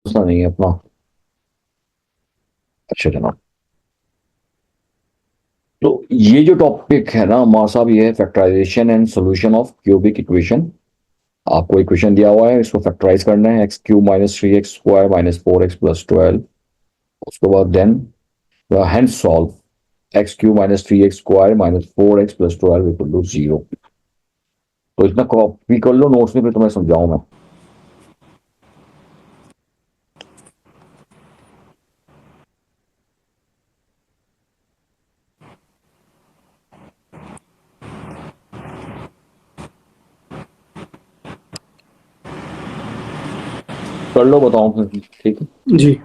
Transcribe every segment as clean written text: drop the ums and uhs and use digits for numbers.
ऐसा नहीं है अपना। अच्छा जनाब, तो ये जो टॉपिक है ना हमारा साहब, ये है factorisation and solution of cubic equation. आपको इक्वेशन दिया हुआ है, इसको फैक्टराइज करना है। X cube minus three x square minus four x plus 12। उसके बाद then hence solve x cube minus three x square minus four x plus 12 equal to zero. तो इतना कॉपी कर लो नोट्स में, फिर तुम्हें समझाऊं मैं। कर लो, बताओ फिर, ठीक है। जी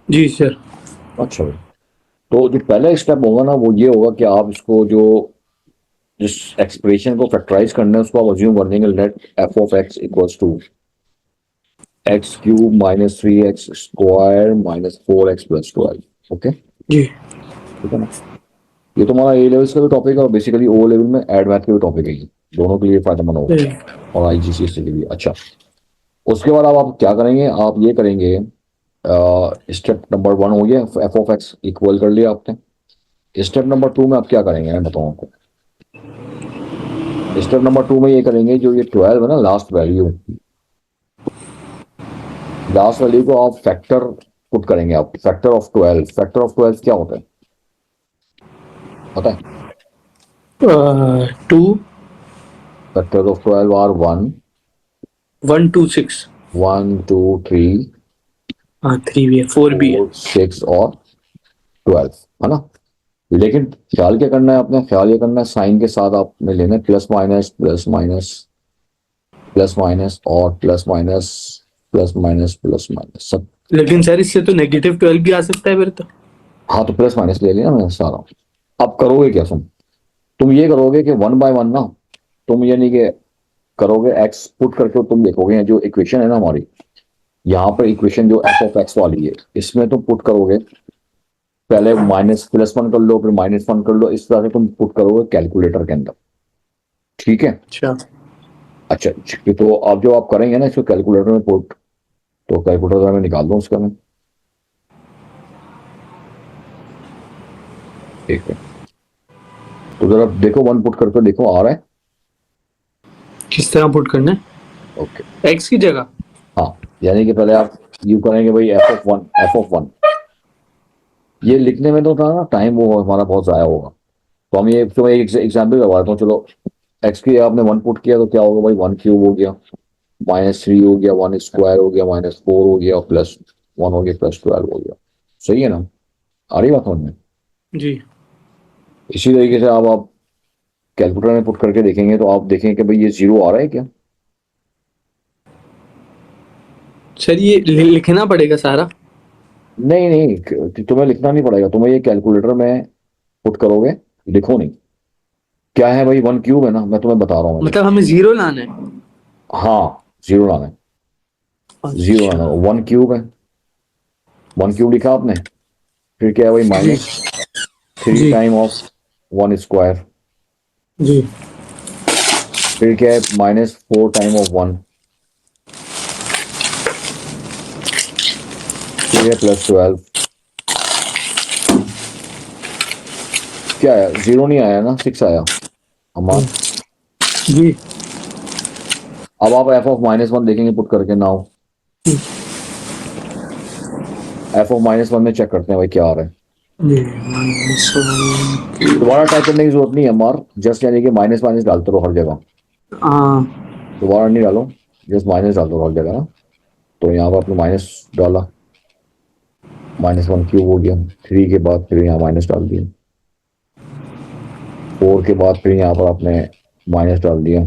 जी सर। अच्छा भाई, तो जो पहला स्टेप होगा ना वो ये होगा कि आप इसको जो जिस एक्सप्रेशन को फैक्टराइज करना है उसको आप अज्यूम कर देंगे let f of x equals to x cube minus three x square minus four x plus 12। Okay, जी ठीक है ना। ये तुम्हारा ए लेवल्स का भी टॉपिक है और बेसिकली ओ लेवल में एड मैथ का भी टॉपिक है, ये दोनों के लिए फायदेमंद होगा। जी और आईजीसीएस के लिए भी। अच्छा, उसके बाद अब आप क्या करेंगे, आप ये करेंगे, स्टेप नंबर वन हो गया, एफ ऑफ एक्स इक्वल कर लिया आपने। स्टेप नंबर टू में आप क्या करेंगे मैं बताऊँ आपको। स्टेप नंबर टू में ये करेंगे, जो ये 12 है ना, लास्ट वैल्यू को आप फैक्टर पुट करेंगे। आप फैक्टर ऑफ 12, फैक्टर ऑफ 12 क्या होता है पता है? Two factor of 12 are one, 1 2 6। One two three हाँ, 3 भी है, 4 भी है। फोर सिक्स और 12, है ना। लेकिन ख्याल क्या करना है आपने, ख्याल ये करना है साइन के साथ आपने लेना है plus minus plus minus plus minus और plus minus plus minus plus minus सब। लेकिन सर इससे तो -12 भी आ सकता है फिर तो। हाँ, तो प्लस माइनस ले लिया मैंने सारा। अब करोगे क्या तुम ये करोगे कि वन बाय वन ना, तुम यानी कि करोगे एक्स पुट करके, तुम देखोगे जो इक्वेशन है ना हमारी, यहाँ पर इक्वेशन जो एफ ऑफ एक्स वाली है, इसमें तुम पुट करोगे, पहले माइनस प्लस वन कर लो फिर माइनस वन कर लो, इस तरह से तुम पुट करोगे कैलकुलेटर के अंदर। ठीक है। अच्छा। अच्छा, तो अब जो आप करेंगे ना इसको कैलकुलेटर में पुट, तो कैलकुलेटर में निकाल दो उसका मैं। ठीक है, तो जरा देखो, वन पुट करके देखो आ रहा है। किस तरह पुट करना है? ओके, एक्स की जगह? हाँ, यानी कि पहले आप यू करेंगे भाई F of one, F of one. ये लिखने में तो था ना टाइम वो हमारा बहुत ज़ाया होगा, तो हम ये तो एक एग्जाम्पल करवा देता हूँ चलो। एक्स की आपने वन पुट किया तो क्या होगा भाई, वन क्यूब हो गया माइनस थ्री हो गया, वन स्क्वायर हो गया माइनस फोर हो गया, प्लस वन हो गया प्लस 12 हो गया। सही है ना, आ रही बात समझ में। जी इसी तरीके से अब आप कैलकुलेटर में पुट करके देखेंगे तो आप देखेंगे कि भाई ये जीरो आ रहा है क्या। सर, ये लिखना पड़ेगा सारा? नहीं नहीं, तुम्हें लिखना नहीं पड़ेगा, तुम्हें ये कैलकुलेटर में पुट करोगे, लिखो नहीं। क्या है भाई, वन क्यूब है ना, मैं तुम्हें बता रहा हूँ अभी। मतलब हमें जीरो लाना है? हाँ, जीरो लाना है, जीरो अच्छा। लाना है। वन क्यूब है, वन क्यूब लिखा आपने, फिर क्या है भाई जी माइनस थ्री जी टाइम ऑफ वन स्क्वायर, जी फिर क्या है minus four time of one, फिर है प्लस 12। क्या आया, जीरो नहीं आया ना, सिक्स आया हमारा। जी अब आप एफ ऑफ माइनस वन देखेंगे पुट करके now, F of minus one में चेक करते हैं भाई क्या आ रहा है। जी। दोबारा टाइप करने की जरूरत नहीं है मार, जस्ट यानी कि माइनस माइनस डालते रहो हर जगह, हाँ। दोबारा नहीं डालो, जस्ट माइनस डाल दो हर जगह ना। तो यहाँ पर आपने माइनस डाला, माइनस वन क्यूब हो गया, थ्री के बाद फिर यहाँ माइनस डाल दिया, फोर के बाद फिर यहाँ पर आपने माइनस डाल दिया।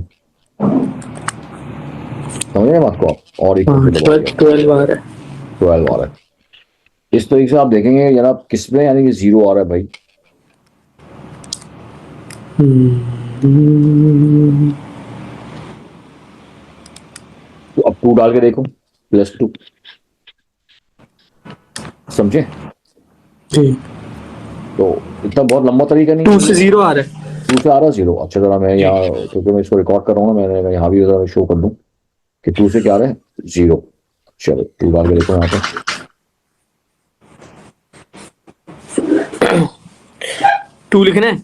समझ रहे हैं बात को आप, और इक्वल हाँ, टू दबा दिया, 12 आ रहा है। 12 आ रहा है। इस तरीके से आप देखेंगे जनाब किस में यानी कि जीरो आ रहा है भाई। तो अब 2 डाल के देखो, +2, समझे? जी। तो इतना बहुत लंबा तरीका नहीं 2 है। से 0 आ रहा है। 2 से आ रहा है जीरो। अच्छा जरा मैं जी। यहाँ, क्योंकि मैं इसको रिकॉर्ड कर रहा हूँ ना, मैंने यहाँ भी जरा शो कर दूँ कि 2 से क्या आ रहा है, जीरो। चलो 2 डाल के देखो यहाँ पे। 2 लिखना है।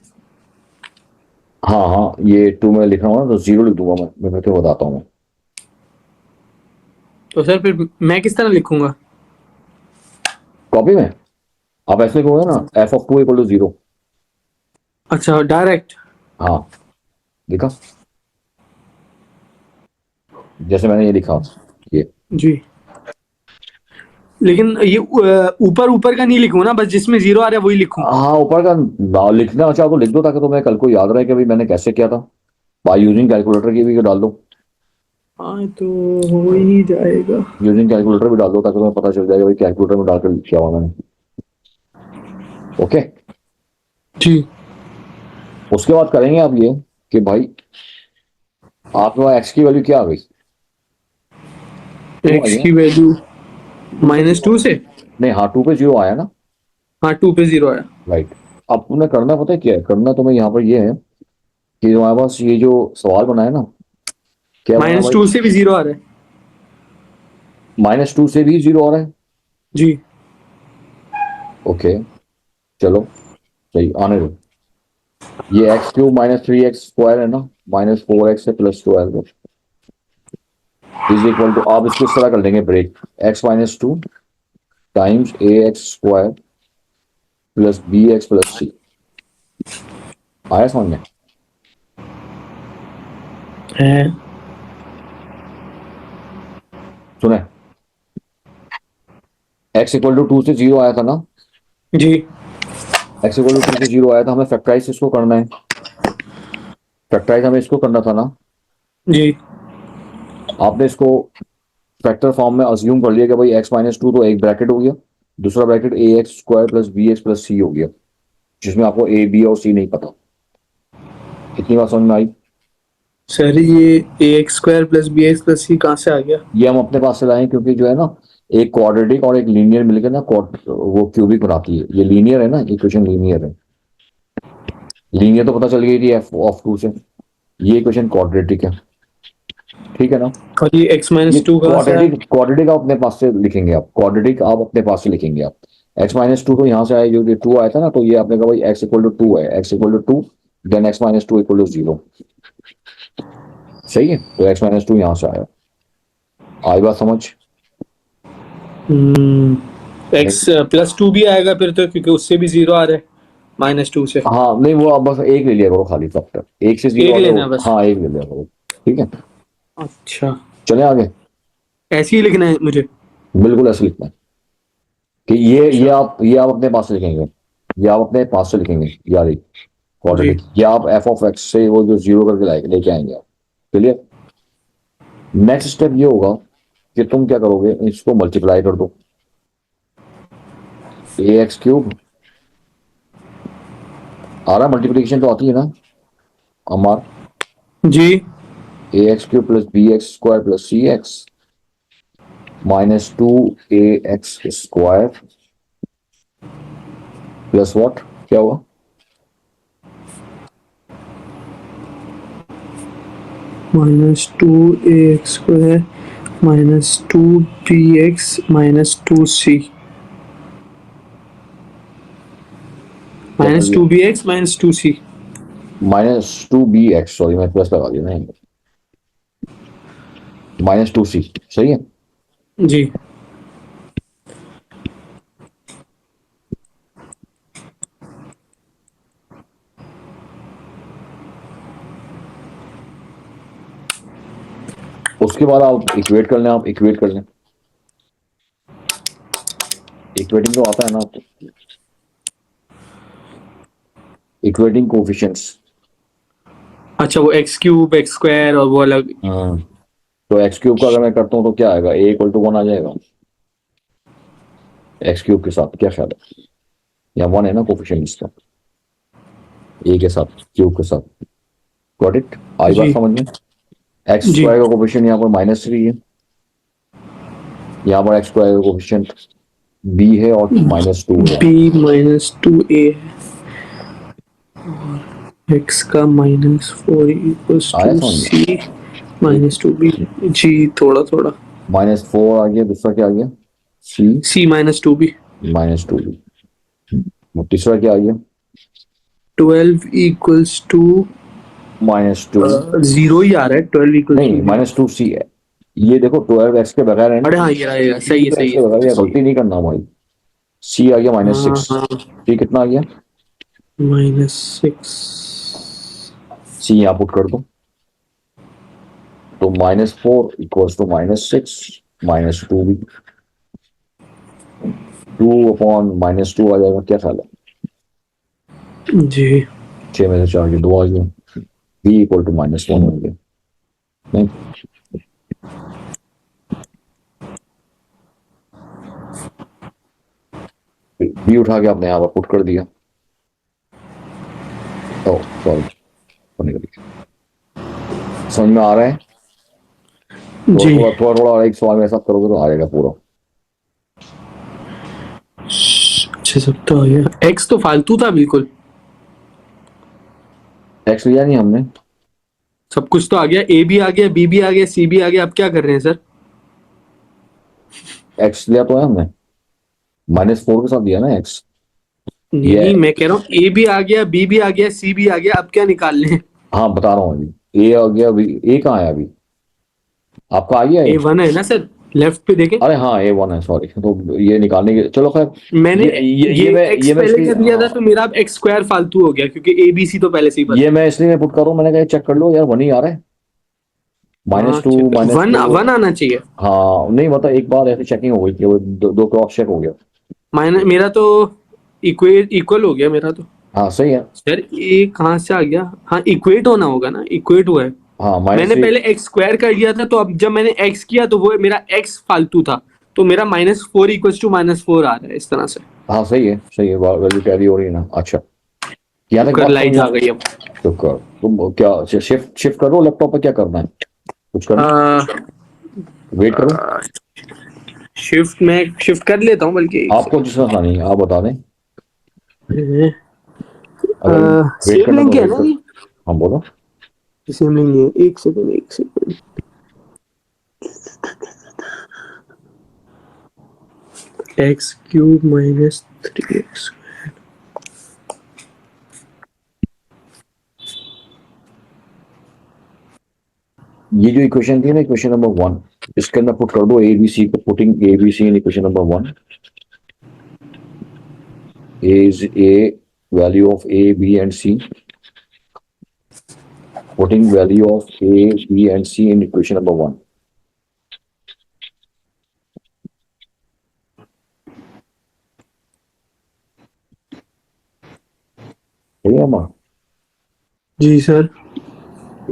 हाँ हाँ, ये 2 में लिख रहा हूँ ना, तो जीरो लिख दूंगा मैं तो बताता हूँ मैं। तो सर फिर मैं किस तरह लिखूंगा? कॉपी में आप ऐसे लिखोगे ना, f(2) = 0। अच्छा, डायरेक्ट। हाँ, लिखा जैसे मैंने ये लिखा, ये। जी। लेकिन ये ऊपर ऊपर का नहीं लिखूं ना, बस जिसमें 0 आ रहा है वही लिखूं। हाँ, ऊपर का लिखना चाहो तो लिख दो, ताकि तुम्हें कल को याद रहे कि भाई मैंने कैसे किया था। बाय यूजिंग कैलकुलेटर की भी डाल दो। हाँ तो हो ही जाएगा। यूजिंग कैलकुलेटर भी डाल दो, ताकि तुम्हें पता चल जाएगा भाई कैलकुलेटर में डालकर किया हुआ मैंने। ओके। जी। उसके बाद करेंगे आप ये कि भाई आपके पास एक्स की वैल्यू क्या आ गई? क्यों आई एक्स है? की वैल्यू 2 पे -2 जीरो। से। नहीं, हाँ 2 पे जीरो आया ना। हाँ, 2 पे 0 आया। राइट। अब तुम्हें करना पता है क्या है? करना तुम्हें यहाँ पर ये है कि तुम्हारे पास ये जो सवाल बना है ना, क्या बना है भाई? -2 से भी 0 आ रहा है। -2 से भी जीरो आ रहा है। जी। ओके, चलो सही, आने दो। ये x³ - 3x² है ना, -4x से +12 = आप इसको इस तरह कर लेंगे break, x-2 times ax² + bx + c। आया समझ में? है। सुने, x = 2 से जीरो आया था ना। जी। x = 2 से जीरो आया था, हमें फैक्टराइज इसको करना है। फैक्टराइज हमें इसको करना था ना। जी। आपने इसको फैक्टर फॉर्म में अज्यूम कर लिया कि भाई x-2 तो एक ब्रैकेट हो गया, दूसरा ब्रैकेट ax² + bx + c हो गया, जिसमें आपको a b और c नहीं पता। कितनी बात समझ में आई? सर ये ax² + bx + c कहाँ से आ गया? ये हम अपने पास से लाए, क्योंकि जो है ना, एक क्वाड्रेटिक और एक लीनियर मिलकर ना वो क्यूबिक बनाती है। ये लीनियर है ना, इक्वेशन लीनियर है। लीनियर तो पता चल गई थी f(2) से। ये इक्वेशन क्वाड्रेटिक है, ठीक है ना। और ये x ये -2 कहाँ से आया? क्वाड्रेटिक क्वाड्रेटिक आप अपने पास से लिखेंगे, आप क्वाड्रेटिक आप अपने पास से लिखेंगे आप। x-2 तो यहाँ से आया, जो 2 आया था ना, तो ये आपने कहा भाई x = 2 है, x = 2, देन x-2 = 0। सही है, तो x-2 यहाँ से आया। आई बात समझ? x +2 भी आएगा फिर तो, क्योंकि उससे भी 0 आ रहा है -2 से। हाँ नहीं, वो आप बस एक ले लिया करो खाली फैक्टर, एक से जीरो एक आ गया लेना है बस। हाँ, एक ले लिया करो, ठीक है। अच्छा, चले आगे। ऐसे ही लिखना है मुझे? बिल्कुल ऐसे लिखना है कि अच्छा। ये आप अपने पास से लिखेंगे। ये आप अपने पास से लिखेंगे यार, जी। क्वाड्रेटिक, या आप f(x) से वो जो जीरो करके लेके आएंगे आप। क्लियर? नेक्स्ट स्टेप ये होगा कि तुम क्या करोगे, इसको मल्टीप्लाई कर दो। ax³ आ रहा, मल्टीप्लीकेशन तो आती है ना अमार। जी। ax³ + bx² + cx -2ax² plus what, क्या हुआ? -2ax² -2bx -2c क्या कर दिया? -2bx -2c। -2bx, सॉरी मैं प्लस लगा दिया नहीं, -2c, सही है। जी। उसके बाद आप इक्वेट कर लें, आप इक्वेट कर लें। इक्वेटिंग तो आता है ना आपको, इक्वेटिंग कोफिशिएंट्स। अच्छा, वो x³ x² और वो अलग। हाँ, तो x³ का अगर मैं करता हूँ तो क्या आएगा, a = 1 आ जाएगा। एक्स क्यूब के साथ, क्या ख्याल है? या 1 है ना कोफिशिएंट इसका, ए के साथ, क्यूब के साथ। Got it? आई बात जी समझ में? एक्स जी स्क्वायर का कोफिशिएंट यहाँ पर -3 है, यहाँ पर एक्स स्क्वायर का कोफिशिएंट बी है और -2 है। b-2a x का -4 इक्वल्स आया टू समझ में? c -2b। जी थोड़ा थोड़ा। -4 आ गया, दूसरा क्या आ गया? सी c -2b। -2, तीसरा क्या आ गया? 12 इक्वल्स टू -2, 0 ही आ रहा है। 12 इक्वल्स नहीं टू। -2 सी है। ये देखो 12 एक्स के बगैर है ना, अरे हाँ ये आएगा, सही है तो सही एक्स के बगैर, ये है। गलती नहीं करना भाई। सी आ गया हाँ -6, हाँ सी कितना आ गया? -6। सी यहाँ पुट कर दो, तो -4 इक्वल्स टू -6, -2 भी, 2/-2 आ जाएगा, क्या ख्याल है? जी 6 में से 4 के 2 आ गया, बी इक्वल टू -1 हो गया। नहीं, बी उठा के आपने यहाँ पर पुट कर दिया। ओ सॉरी, समझ में आ रहा है? जी थोड़ा थोड़ा थोड़ा एक सवाल मेरे साथ करोगे तो आ जाएगा पूरा। अच्छा सब तो आ गया। x तो फालतू था बिल्कुल। एक्स लिया नहीं हमने, सब कुछ तो आ गया। a भी आ गया, b भी आ गया, c भी आ गया। अब क्या कर रहे हैं सर? एक्स लिया तो है हमने, -4 के साथ दिया ना एक्स। नहीं ये नहीं, मैं कह रहा हूँ a भी आ गया, b भी आ गया, c भी आ गया। अब क्या निकाल लें? हाँ बता रहा हूँ अभी, ए आ गया, अभी ए कहाँ है अभी? आपका आ गया है? a1 है ना सर, लेफ्ट पे देखें। अरे हाँ A1 है, सॉरी, तो ये निकालने के, चलो खैर, मैंने x ये मैं पहले इसलिए, कर दिया था, हाँ, तो मेरा अब x स्क्वायर फालतू हो गया क्योंकि a b c तो पहले से ही ये पता मैं इसलिए मैं पुट कर रहा हूँ, मैंने कहा चेक कर लो यार, 1 ही आ रहा है, है। हाँ -2 वन -4। वन आना चाहिए। हाँ नहीं, मतलब एक बार ऐसी चेकिंग हो गई कि वो दो क्रॉस चेक हो गया। माइनस मेरा तो इक्वल हो गया मेरा तो। हाँ सही है। सर ए कहाँ से आ गया? हाँ इक्वेट होना होगा ना, इक्वेट हुआ है। हाँ मैंने -3, पहले एक्स स्क्वायर कर लिया था, तो अब जब मैंने एक्स किया तो वो मेरा एक्स फालतू था। तो मेरा -4 इक्वल्स टू -4 आ रहा है इस तरह से। हाँ सही है, सही है, वैल्यू कैरी हो रही है ना। अच्छा, यहाँ तक कर बात लाइट समझ आ में? गई अब। तो कर, तुम क्या शिफ्ट शिफ्ट करो लैपटॉप पर, क्या करना है? कुछ करना, वेट करो, शिफ्ट में शिफ्ट कर लेता हूँ बल्कि एक आपको जिसका आसानी है आप बता दें, सेकंड। अगर वेट सेम करना लिंक तो है वेट ना करो। ये? हाँ बोलो। सेम लिंक है। एक सेकंड एक सेकंड। x³ -3x। ये जो इक्वेशन थी ना, इक्वेशन नंबर 1, इसके अंदर पुट कर दो ए बी सी को, putting A B C in equation number 1 is a value of a b and c, putting value of a b and c in equation number 1। सही है अम्मा? जी सर।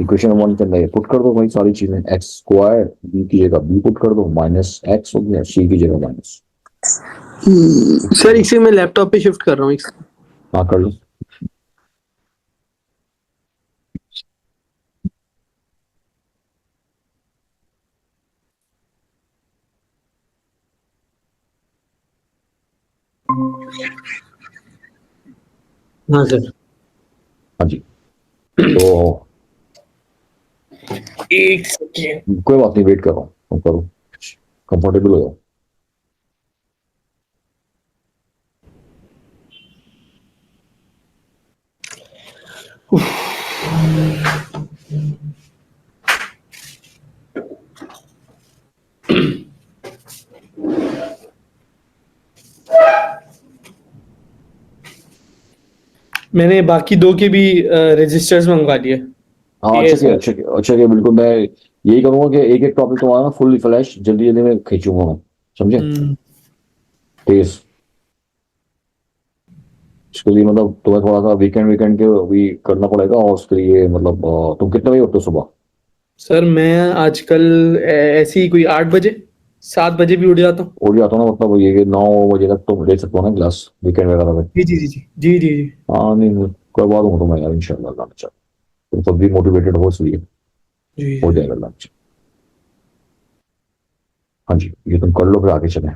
इक्वेशन नंबर 1 के अंदर put कर दो भाई सारी चीजें, एक्स स्क्वायर बी की जगह बी पुट कर दो, -x हो गया, सी की जगह माइनस। सर इसे मैं लैपटॉप पे शिफ्ट कर रहा हूँ। हाँ कर लो। हाँ सर। हाँ जी, तो एक सेकेंड। कोई बात नहीं, वेट कर रहा हूँ, तुम करो, कंफर्टेबल हो जाओ। मैंने बाकी दो के भी रजिस्टर्स मंगवा लिए। हाँ ये अच्छा किया, सर। अच्छा किया, अच्छा किया, बिल्कुल मैं यही करूंगा कि एक एक टॉपिक तुम्हारा ना फुल फ्लैश जल्दी जल्दी में खींचूंगा मैं, समझे? तेज, उसके लिए मतलब तुम्हें थोड़ा सा वीकेंड वीकेंड के भी करना पड़ेगा, और उसके लिए मतलब तुम कितने बजे उठते हो सुबह? सर मैं आजकल ऐसे ही कोई 8 बजे। 7 बजे भी उठ जाता हूँ। उठ जाता हूँ ना, मतलब ये कि 9 बजे तक तो ले सकता हूँ ना क्लास, वीकेंड वगैरह में। जी जी जी जी जी जी जी हाँ नहीं नहीं, करवा दूंगा तो मैं यार इंशाल्लाह लंच। तुम खुद भी मोटिवेटेड हो, इसलिए जी हो जी। जाएगा लंच। हाँ जी, ये तुम कर लो फिर आगे चले।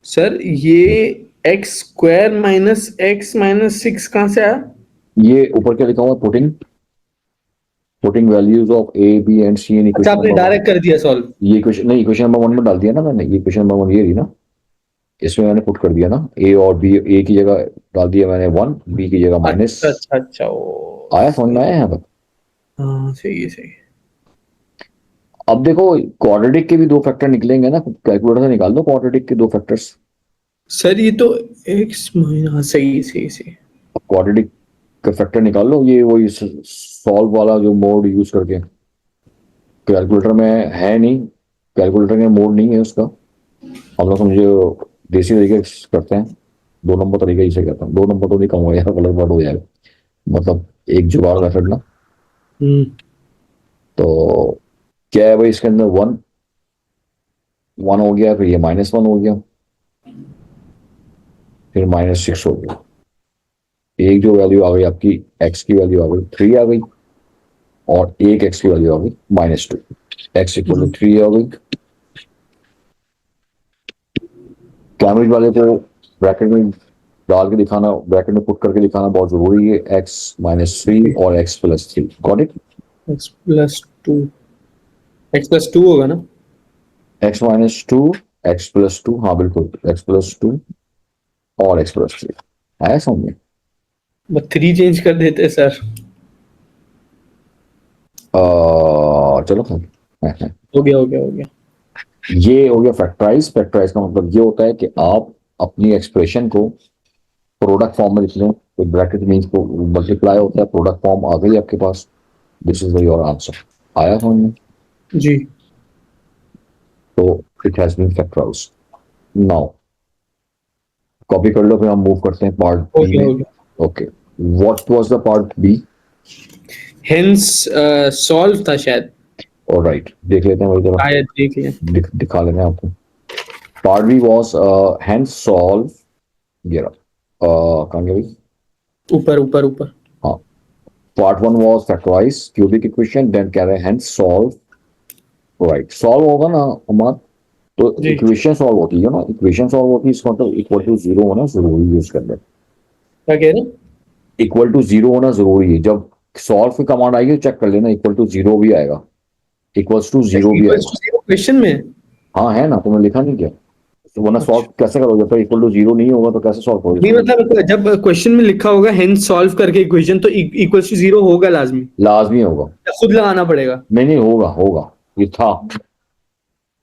सर ये x square minus x minus 6 कहाँ से आया? ये ऊपर क्या लिखा हुआ, putting putting values of A B and C in अच्छा, इक्वेशन आपने नंबर 1। डायरेक्ट कर दिया सॉल्व। ये क्वेश्चन नहीं, इक्वेशन नंबर 1 में डाल दिया ना मैंने, ये क्वेश्चन नंबर 1 ये रही ना, इसमें मैंने पुट कर दिया ना, ए और बी, ए की जगह डाल दिया मैंने 1, बी की जगह माइनस। अच्छा अच्छा अच्छा, ओ आया समझ सही। में, आया यहाँ पर। हाँ सही है सही है। अब देखो, क्वाड्रेटिक के भी दो फैक्टर निकलेंगे ना, कैलकुलेटर से निकाल दो क्वाड्रेटिक के दो फैक्टर्स। सर ये तो एक्स माइनस, हाँ सही है सही है सही है। क्वाड्रेटिक का फैक्टर निकाल लो, ये वही सॉल्व वाला जो मोड यूज करके। कैलकुलेटर में है नहीं, कैलकुलेटर में मोड नहीं है उसका। हम लोग समझो देसी तरीके से करते हैं, 2 नंबर तरीके इसे कहते हैं। 2 नंबर तो नहीं, कम हो जाएगा, गलत वर्ड हो जाएगा। मतलब एक जुगाड़ मेथड ना। हम्म। तो क्या है भाई, इसके अंदर वन, वन हो गया, फिर ये -1 हो गया, फिर -6 हो गया। एक जो वैल्यू आ गई आपकी, एक्स की वैल्यू आ गई 3 आ गई, और एक एक्स की वैल्यू आ गई -2। एक्स इक्वल टू 3 आ गई। कैम्ब्रिज वाले को ब्रैकेट में डाल के दिखाना, ब्रैकेट में पुट करके दिखाना बहुत जरूरी है, x-3 और x+3। Got it. x+2, x+2 होगा ना? x-2, x+2, हाँ बिल्कुल, x+2 और x+3 है समझ में। बस 3 चेंज कर देते सर। चलो है। हो गया हो गया हो गया। ये हो गया फैक्टराइज। फैक्टराइज का मतलब ये होता है कि आप अपनी एक्सप्रेशन को प्रोडक्ट फॉर्म में लिख लें, तो ब्रैकेट मीन्स को मल्टीप्लाई होता है, प्रोडक्ट फॉर्म आ गई आपके पास, दिस इज योर आंसर। आया समझ में। जी। तो it has been factorise. Now copy कर लो, फिर हम मूव करते हैं पार्ट हो बी गया में। हो गया। Okay, what was the part B. Hence solve था शायद। ऑलराइट, देख लेते हैं भाई जरा, शायद देख लें। दिखा लेते हैं आपको। Part B was hence solve, ये रहा। कहाँ गया भाई। ऊपर ऊपर ऊपर। हाँ, part 1 was factorise cubic equation, then कह रहे हैं हैंस सॉल्व। राइट, सॉल्व होगा ना हमारा, तो जी। इक्वेशन सॉल्व होती है ना, इक्वेशन सॉल्व होती है, इसका मतलब इक्वल टू जीरो होना जरूरी यूज कर ले। क्या कह रहे हैं? इक्वल टू जीरो होना जरूरी है, जब सॉल्व की कमांड आएगी चेक कर लेना, इक्वल टू जीरो भी आएगा, इक्वल्स टू जीरो भी इक्वल्स आएगा। टू जीरो क्वेश्चन में है? हाँ है ना, तुमने लिखा नहीं क्या, तो वरना सॉल्व अच्छा। कैसे करोगे, फिर इक्वल टू जीरो नहीं होगा तो कैसे सॉल्व करोगे नहीं इसको। मतलब जब क्वेश्चन में लिखा होगा हेंस सॉल्व करके इक्वेशन, तो इक्वल्स टू जीरो होगा लाजमी, लाजमी होगा। या खुद लगाना पड़ेगा? नहीं नहीं, होगा होगा, ये था,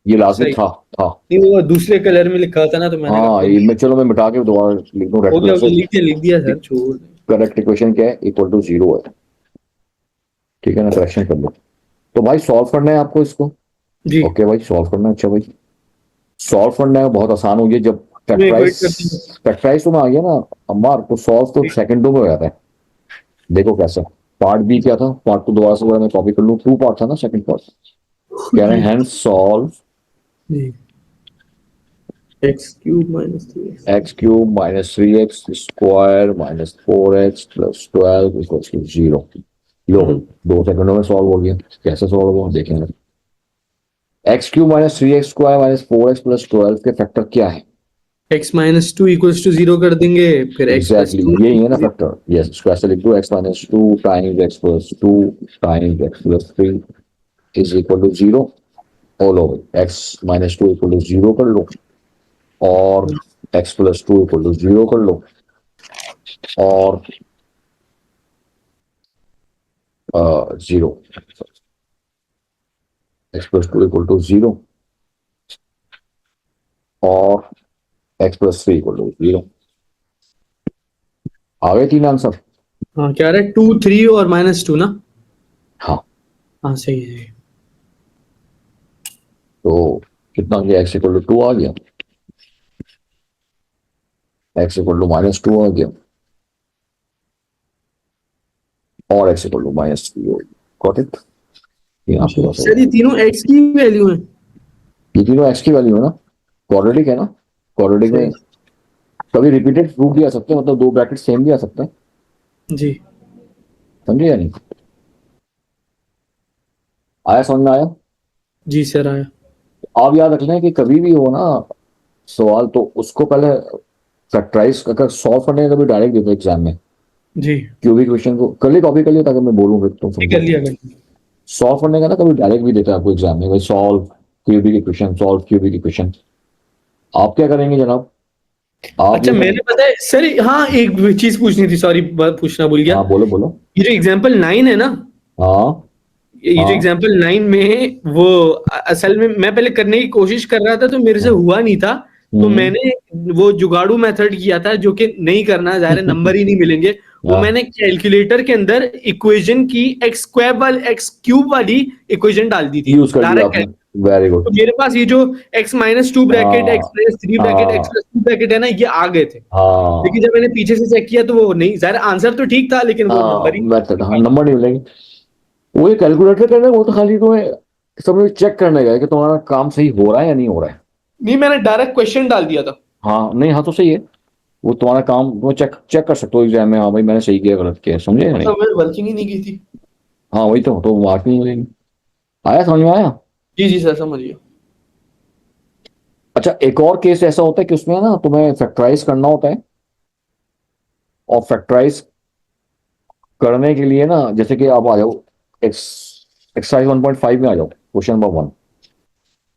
ये लाजमी सही। था। नहीं वो दूसरे कलर में लिखा था ना, तो मैंने कहा हाँ, खुद। ये मैं, चलो मैं मिटा के दोबारा लिख दूं रेड कलर हो से। गया लिख दिया सर, छोड़ दे। करेक्ट इक्वेशन क्या है, इक्वल टू जीरो है। ठीक है ना, करेक्शन कर लो। तो भाई सॉल्व करना है आपको इसको। जी। ओके भाई, सॉल्व करना है, अच्छा भाई। सॉल्व करना है बहुत आसान हो गया, जब मैं फैक्टराइज, इक्वेट करती हूँ। फैक्टराइज तो में आ गया ना अम्मार, तो सॉल्व तो सेकंडों में हो जाता है। देखो कैसे। पार्ट बी क्या था, पार्ट 2 दोबारा से मैं कॉपी कर लूँ, 2 पार्ट था ना, सेकंड पार्ट। कह रहे जी हैं हैंस सॉल्व जी। x³ minus 3x। x³ - 3x² - 4x + 12 = 0। लो भाई, 2 सेकंडों में सॉल्व हो गया। कैसे सॉल्व हुआ देखेंगे। x³ - 3x² - 4x + 12 के फैक्टर क्या है। x-2 इक्वल्स टू जीरो कर देंगे, फिर एग्जैक्टली x+2 यही है ना फैक्टर। यस, इसको ऐसे लिख दो, x-2 times x+2 times x+3 is equal to 0। और लो भाई, x-2 इक्वल टू 0 कर लो, और x+2 इक्वल टू 0 कर लो, और 0, x+2 इक्वल टू 0, और x+3 इक्वल टू 0। आ गए 3 आंसर। हाँ क्या रहा है, 2 3 और -2 ना? हाँ, हाँ सही है। तो कितना गया, x इक्वल टू 2 आ गया, x इक्वल टू -2 आ गया, और x equal to minus 3 got it. ये आपके पास सर ये तीनों x की वैल्यू है। ये तीनों x की वैल्यू है ना, क्वाड्रेटिक है ना, क्वाड्रेटिक में कभी रिपीटेड रूट भी आ सकते हैं, मतलब दो ब्रैकेट सेम भी आ सकते हैं, जी समझे या नहीं? आया समझ में आया? जी सर आया। आप याद रख लें कि कभी भी हो ना सवाल, तो उसको पहले फैक्टराइज अगर सॉल्व करने का कभी डायरेक्ट देते एग्जाम में, जी क्यूबिक क्वेश्चन को कर लिए, कॉपी कर लिया ताकि मैं बोलूँ फिर तुम ये कर समझो। लिया कर लिया। सॉल्व करने का ना कभी डायरेक्ट भी देता है आपको एग्जाम में, भाई solve cubic equation, solve cubic equation. आप क्या करेंगे जनाब? आप अच्छा ये मैंने पता है सर, हाँ एक चीज पूछनी थी, सॉरी पूछना भूल गया। हाँ बोलो बोलो। ये जो एग्जाम्पल 9 है ना, हाँ ये जो हाँ। एग्जाम्पल 9 में वो असल में मैं पहले करने की कोशिश कर रहा था तो मेरे से हुआ नहीं था। तो हम्म। मैंने वो जुगाड़ू मेथड किया था, जो कि नहीं करना, ज़ाहिर है नंबर ही नहीं मिलेंगे। वो हाँ मैंने कैलकुलेटर के अंदर इक्वेशन की एक्स स्क्वायर वाली एक्स क्यूब वाली इक्वेशन डाल दी थी यूज कर लिया डायरेक्ट। आपने, वेरी तो गुड। मेरे पास ये जो x-2 ब्रैकेट हाँ x-3 ब्रैकेट हाँ x+2 ब्रैकेट है ना, ये आ गए थे। हाँ लेकिन जब मैंने पीछे से चेक किया तो वो नहीं, ज़ाहिर आंसर तो ठीक था लेकिन वो हाँ, नंबर ही मेथड, हाँ नहीं। नंबर नहीं मिलेंगे। वो ये कैलकुलेटर करना है, वो तो खाली तुम्हें सब चेक करने का है कि तुम्हारा काम सही हो रहा है या नहीं हो रहा है। नहीं मैंने डायरेक्ट क्वेश्चन डाल दिया था। हाँ नहीं, हाँ तो सही है, वो तुम्हारा काम वो चेक चेक कर सकते हो एग्जाम में, हाँ भाई मैंने सही किया गलत किया, समझे या नहीं? मतलब मैंने वर्किंग ही नहीं की थी। हाँ वही तो मार्क नहीं मिलेंगे। आया समझ में आया? जी जी सर समझ गया। अच्छा एक और केस ऐसा होता है कि उसमें ना तुम्हें फैक्टराइज करना होता है, और फैक्टराइज करने के लिए ना, जैसे कि आप आ जाओ एक्स एक्सरसाइज 1.5 में आ जाओ, क्वेश्चन नंबर 1।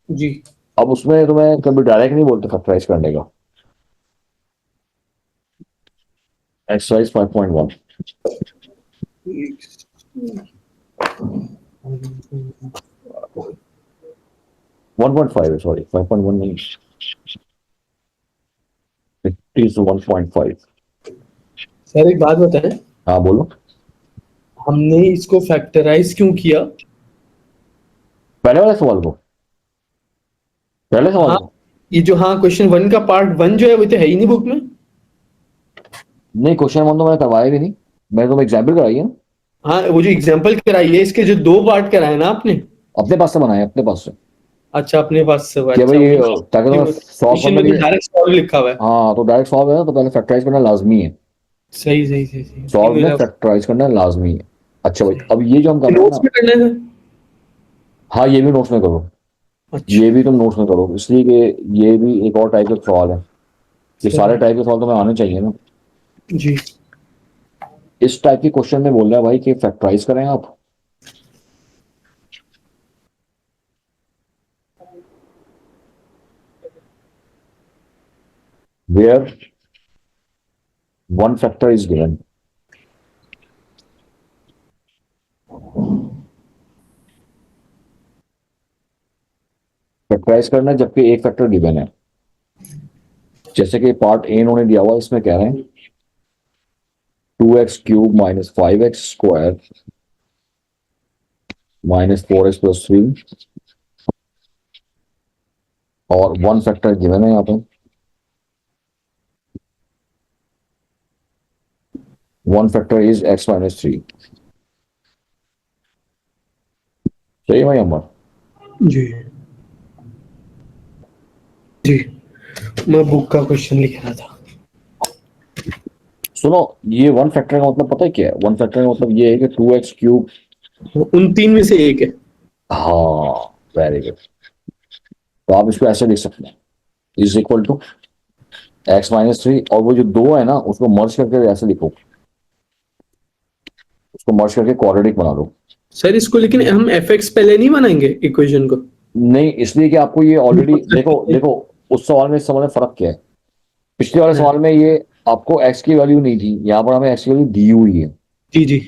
जी अब उसमें तुम्हें कभी डायरेक्ट नहीं बोलते फैक्टराइज करने का। एक्सरसाइज 5.1, 1.5 है, सॉरी 5.1 नहीं, इट इज 1.5। सर एक बात बताएं, हाँ बोलो। हमने इसको फैक्टराइज क्यों किया? पहले वाले सवाल को, पहले सवाल हाँ को ये जो, हाँ क्वेश्चन 1 का पार्ट 1 जो है वो तो है ही नहीं बुक में। नहीं, क्वेश्चन 1 तो मैंने करवाया भी नहीं, मैंने तुम्हें एग्जाम्पल कराई है ना, हाँ वो जो एग्जाम्पल कराई है इसके जो 2 पार्ट कराए ना आपने। अपने पास से बनाए, अपने पास से, अच्छा अपने पास से, कि अच्छा भाई वो ताकि तुम्हें सॉल्व क्वेश्चन करने में के तो लिए। डायरेक्ट सॉल्व लिखा हुआ है। हाँ तो डायरेक्ट सॉल्व है ना, तो पहले फैक्टराइज करना लाजमी है, सही सही सही सही, ये सॉल्व में मेरा फैक्टराइज करना लाजमी है। अच्छा भाई सही। अब ये जो हम कर रहे हैं नोट्स ना, में करना है सर? हाँ ये भी नोट्स में करो, ये अच्छा भी तुम नोट्स में करो, इसलिए कि ये भी एक और टाइप का सवाल है, ये सारे सही। टाइप के सवाल तुम्हें आने चाहिए ना। जी इस टाइप के क्वेश्चन में बोल रहा है भाई कि फैक्टराइज करें आप, where one factor is given. Factorise करना है जबकि एक फैक्टर गिवन है, जैसे कि पार्ट ए इन्होंने दिया हुआ है, इसमें कह रहे हैं 2x³ minus 5x² minus 4x+3, और वन फैक्टर गिवन है यहाँ पे, वन फैक्टर इज x-3। सही है भाई अमर? जी जी, मैं बुक का क्वेश्चन लिख रहा था। सुनो, ये वन फैक्टर का मतलब पता है क्या है? वन फैक्टर का मतलब ये है कि 2x³, उन 3 में से एक है। हाँ वेरी गुड, तो आप इसको ऐसे लिख सकते हैं, इज इक्वल टू x-3, और वो जो दो है ना उसको मर्ज करके ऐसे लिखो, उसको मर्ज करके क्वाड्रेटिक बना लो। सर इसको लेकिन हम एफ एक्स पहले नहीं बनाएंगे इक्वेशन को? नहीं, इसलिए कि आपको ये ऑलरेडी देखो देखो, उस सवाल में इस सवाल में फर्क क्या है, पिछले वाले सवाल में ये आपको x की वैल्यू नहीं थी, यहाँ पर हमें x की वैल्यू दी हुई है, जी जी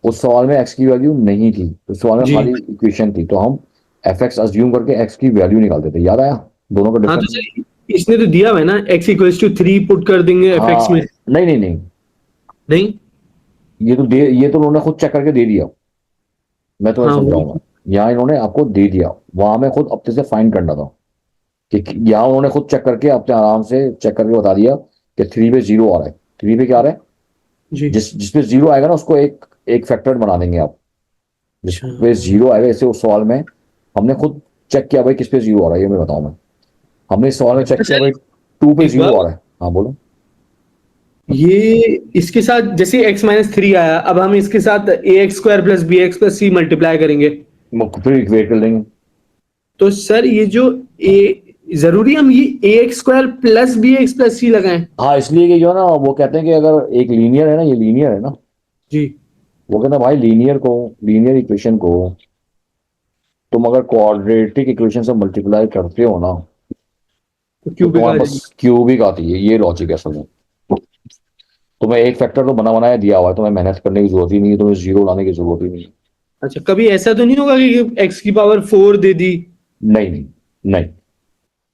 उस सवाल में x की वैल्यू नहीं थी, उस सवाल में जी। खाली इक्वेशन थी, तो हम एफ एक्स अज्यूम करके x की वैल्यू निकालते थे, याद आया दोनों का हाँ तो डिफरेंस? सर इसने तो दिया हुआ है ना, x=3 पुट कर देंगे एफ एक्स में। हाँ नहीं नहीं नहीं, नहीं। ये तो उन्होंने खुद चेक करके दे दिया, मैं तुम्हें हाँ वही। समझाऊंगा। यहाँ इन्होंने आपको दे दिया, वहां में खुद अपने से फाइंड करना था, कि यहाँ उन्होंने खुद चेक करके अपने आराम से चेक करके बता दिया कि 3 पे 0 आ रहा है, 3 पे क्या आ रहा है, जी जिस पे 0 आएगा ना उसको एक एक फैक्टर बना देंगे आप, जिस अच्छा। पे जीरो आएगा। जैसे उस सवाल में हमने खुद चेक किया भाई किस पे जीरो आ रहा है, ये मैं बताऊं। मैं हमने इस सवाल में चेक किया सर भाई 2 पे एक जीरो आ बार, रहा है। हाँ बोलो। ये इसके साथ जैसे x-3 आया, अब हम इसके साथ ax² plus bx+ c multiply करेंगे, फिर इक्वेट कर लेंगे। तो सर ये जो जरूरी हम ये ax² प्लस bx+ c लगाएं? हाँ, इसलिए कि जो है ना, वो कहते हैं कि अगर एक लीनियर है ना, ये लीनियर है ना, जी। वो कहते हैं भाई लीनियर इक्वेशन को तुम अगर क्वाड्रेटिक इक्वेशन से मल्टीप्लाई करते हो ना, तो तो क्यूबिक आ तुम्हारे जाएगी। पास क्यूबिक आती है। ये लॉजिक है असल में। तुम्हें एक फैक्टर तो बना बनाया दिया हुआ है, तुम्हें मेहनत करने की जरूरत ही नहीं है, तुम्हें जीरो लाने की जरूरत ही नहीं है। अच्छा, कभी ऐसा तो नहीं होगा कि x⁴ दे दी? नहीं नहीं नहीं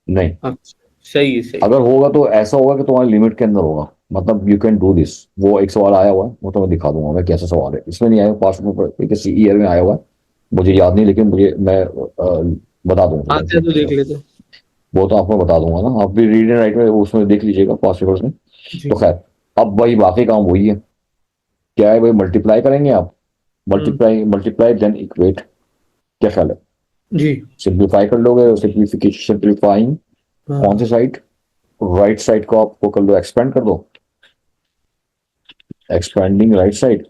नहीं। अच्छा, सही है, सही। अगर होगा तो ऐसा होगा कि तुम्हारी लिमिट के अंदर होगा, मतलब यू कैन डू दिस। वो एक सवाल आया हुआ है, वो तुम्हें दिखा दूंगा मैं कैसा सवाल है। इसमें नहीं आया, पास में किसी ईयर में आया हुआ है, मुझे याद नहीं, लेकिन मुझे मैं बता दूंगा आते हैं तो देख तुम्हें। लेते हैं। वो तो आपको बता दूंगा ना, आप भी रीड एंड राइट में उसमें देख लीजिएगा पास पेपर्स में। जी। तो खैर, अब वही बाकी काम वही है। क्या है भाई, मल्टीप्लाई करेंगे आप। हम्म। Multiply multiply then equate. क्या ख्याल है? जी। सिंप्लीफाई कर लोगे, सिंप्लीफिकेशन सिंप्लीफाइंग कौन सी हाँ। साइड? राइट साइड को आपको कर लो, एक्सपेंड कर दो। Expanding right side,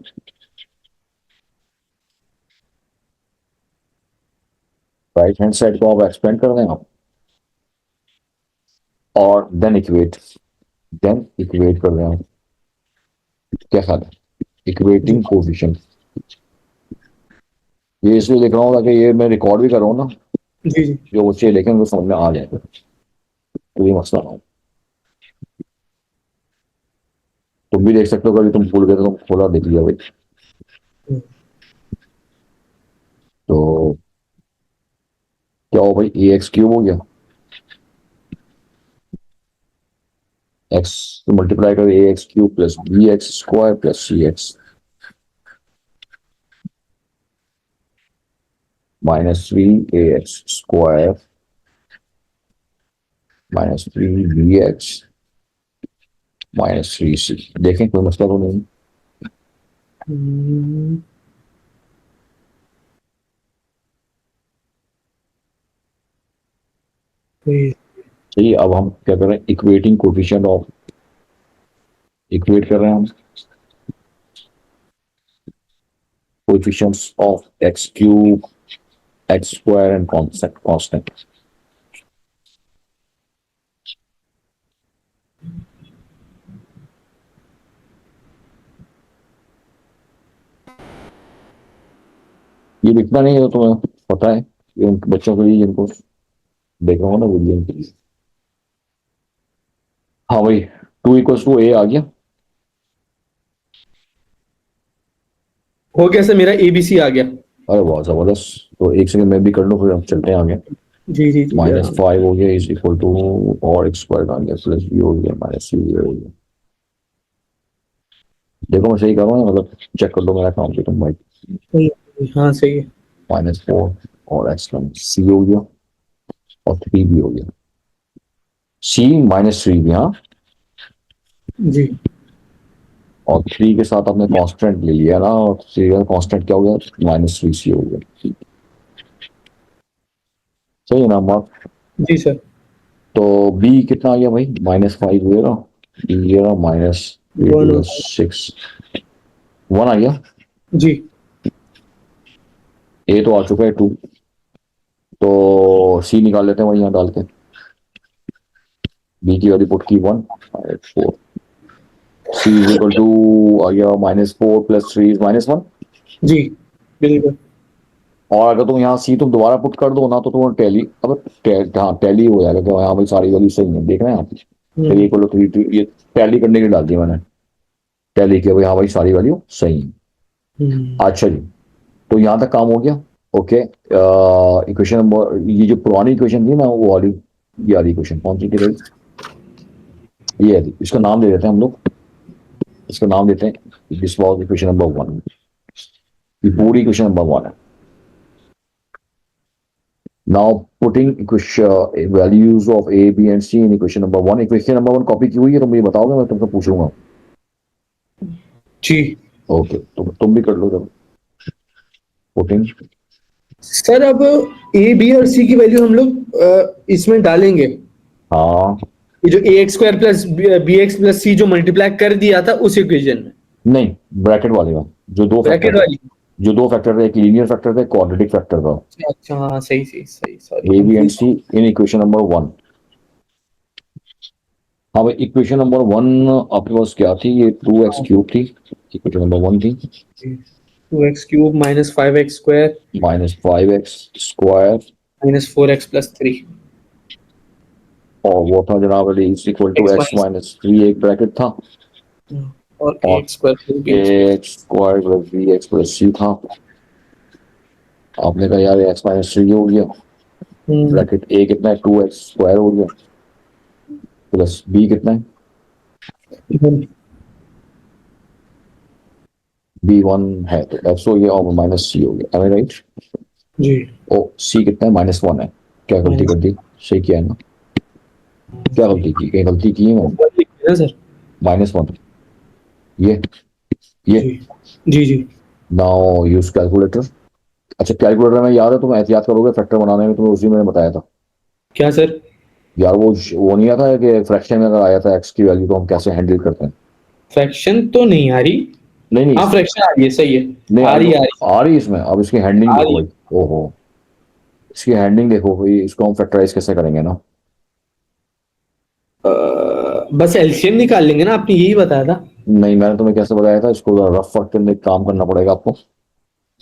right hand side को आप एक्सपेंड कर दें आप, और देन इक्वेट कर दें आप। क्या ख्याल है? जी। Equating coefficient. ये इसलिए लिख रहा हूँ ताकि ये मैं रिकॉर्ड भी कर रहा हूँ ना, जी। जी। जो बच्चे लिखेंगे तो समझ में आ जाए, कोई मसला ना हो। तुम भी देख सकते हो, कभी तुम भूल गए तो तुम खोला देख लिया भाई। तो क्या हो भाई, ए एक्स क्यूब हो गया। एक्स मल्टीप्लाई कर a x cube plus b x square plus c x -3 a x square -3 b x -3 c. देखें कोई मसला तो नहीं। हम्म, ये- चलिए, अब हम क्या कर रहे हैं, इक्वेटिंग कोफिशिएंट ऑफ, इक्वेट कर रहे हैं हम coefficients of x cube, x square and constant. ये लिखना नहीं है तो तुम्हें पता है, ये उन बच्चों के लिए जिनको देख रहा हूँ ना वीडियो। हाँ भाई, 2 = a आ गया। हो गया सर, मेरा ABC आ गया। अरे बहुत जबरदस्त। तो एक सेकंड मैं भी कर लूँ, फिर हम चलते हैं आगे। जी जी जी, आराम। -5 हो गया इज इक्वल टू, और एक्स स्क्वायर आ गया प्लस बी हो गया -c हो गया। देखो मैं सही कर रहा हूँ, मतलब चेक कर लो मेरा काम भी तुम भाई। सही है, हाँ सही है। -4 और एक्स सी हो गया, और 3 भी हो गया। सी -3 भी, हाँ। जी। और 3 के साथ आपने कांस्टेंट ले लिया ना, और 3 का कांस्टेंट क्या हो गया, -3c हो गया। सही है ना मार्क? जी सर। तो बी कितना आ गया भाई, -5 हुएगा, बी गया वन। -6, 1 आ गया। जी। ए तो आ चुका है 2, तो सी निकाल लेते हैं वही यहाँ डाल के। बी की वैल्यू पुट की 1, 4, सी इज इक्वल टू आ गया -4 + 3 -1। जी बिल्कुल। और अगर तुम यहाँ सी तुम दोबारा पुट कर दो ना, तो तुम्हें टैली, अब हाँ टैली हो जाएगा कि हाँ भाई सारी वैल्यू सही है, देख रहे हैं आप। चलिए इक्वल टू 3, ये टैली करने के लिए डाल दी मैंने, टैली किया भाई, हाँ भाई सारी वैल्यू सही है। हम्म। अच्छा जी, तो यहाँ तक काम हो गया। ओके, इक्वेशन नंबर, ये जो पुरानी इक्वेशन थी ना, वो वाली, ये वाली इक्वेशन कौन सी थी भाई, ये है। इसका नाम दे देते हैं हम लोग, इसका नाम देते हैं, दिस वाज इक्वेशन नंबर 1। ये पूरी इक्वेशन नंबर 1 है। Now putting equation values of A B and C in equation number 1। Equation number 1 copy की हुई है तो मुझे बताओगे, मैं तुमसे पूछ लूंगा। जी। ओके, तो तुम भी कर लो जब पुटिंग। सर अब ए बी और सी की वैल्यू हम लोग इसमें डालेंगे, हाँ, ये जो a x square plus b x plus c जो मल्टीप्लाई कर दिया था उस इक्वेशन में, नहीं, ब्रैकेट वाले में जो दो फैक्टर ब्रैकेट थे, वाली। जो दो फैक्टर थे, एक लीनियर फैक्टर था, एक क्वाड्रेटिक फैक्टर था, अच्छा अच्छा, हाँ सही सही सही, sorry A B and confuse. C in equation number 1। हाँ भाई, इक्वेशन नंबर 1 आपके पास क्या थी? ये 2x³ थी, इक्वेशन नंबर 1 थी। 2x³ minus 5x square -5x² minus 4x plus 3 और वो था जनाब अली is equal to x x minus, minus three, एक ब्रैकेट था, और और x square b x² plus b x plus c था। आपने कहा यार x-3 हो गया, ब्रैकेट ए कितना है, 2x² हो गया, प्लस बी कितना है, b1 है, तो x हो गया और माइनस सी हो गया, राइट? जी ओ सी कितना है, -1 है। क्या गलती माइनस कर दी? सही किया है ना? क्या गलती की? कहीं गलती की है मैंने? ना सर। -1, ये जी जी जी। Now use calculator. अच्छा, कैलकुलेटर में याद है, तुम एहतियात करोगे फैक्टर बनाने में, तुम्हें उसी में बताया था क्या सर? यार। वो नहीं आता है कि फ्रैक्शन में अगर आया था एक्स की वैल्यू तो हम कैसे हैंडल करते हैं? फ्रैक्शन तो नहीं आ रही। नहीं नहीं हाँ फ्रैक्शन आ रही है, सही है। नहीं आ आई रही नो, है, आ रही आ रही है इसमें। अब इसकी हैंडलिंग है, आ देखो रही भाई। ओहो, इसकी हैंडलिंग देखो भाई, इसको हम फैक्टराइज कैसे करेंगे ना? है। बस एलसीएम निकाल लेंगे ना, आपने यही बताया था। नहीं, मैंने तुम्हें कैसे बताया था? इसको रफ वर्क के अंदर काम करना पड़ेगा आपको,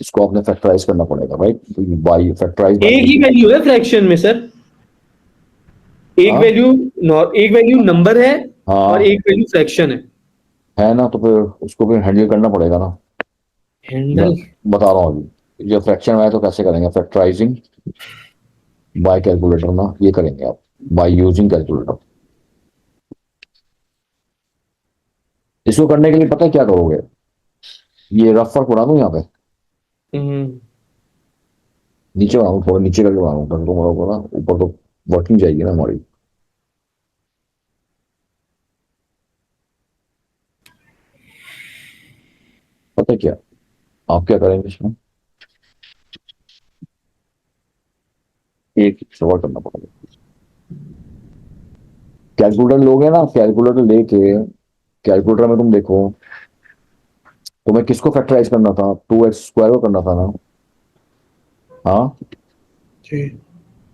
इसको आपने फैक्टराइज करना पड़ेगा, राइट? बाई फैक्टराइज बाई एक ही यूजिंग। वैल्यू है फ्रैक्शन में सर, एक हाँ वैल्यू, एक वैल्यू नंबर है और हाँ, एक वैल्यू फ्रैक्शन है। है ना? तो फिर उसको फिर हैंडल करना पड़ेगा ना। मैं हैंडल। बता रहा हूँ अभी, जब फ्रैक्शन में आए तो कैसे करेंगे फैक्टराइजिंग? बाय कैलकुलेटर ना, ये करेंगे आप, बाय यूजिंग कैलकुलेटर। इसको करने के लिए पता है क्या करोगे? ये रफ वर्क बना दूं यहाँ पे, हम्म। नीचे बनाऊं, थोड़ा नीचे करके बनाऊं ताकि तुम्हारा ऊपर ना, ऊपर तो वर्किंग जाएगी ना हमारी। पता है क्या आप क्या करेंगे इसमें? एक सवाल करना पड़ेगा। कैलकुलेटर लोगे ना, कैलकुलेटर लेके, कैलकुलेटर में तुम देखो, तुम्हें किसको फैक्टराइज करना था? 2x² को करना था ना? हाँ, जी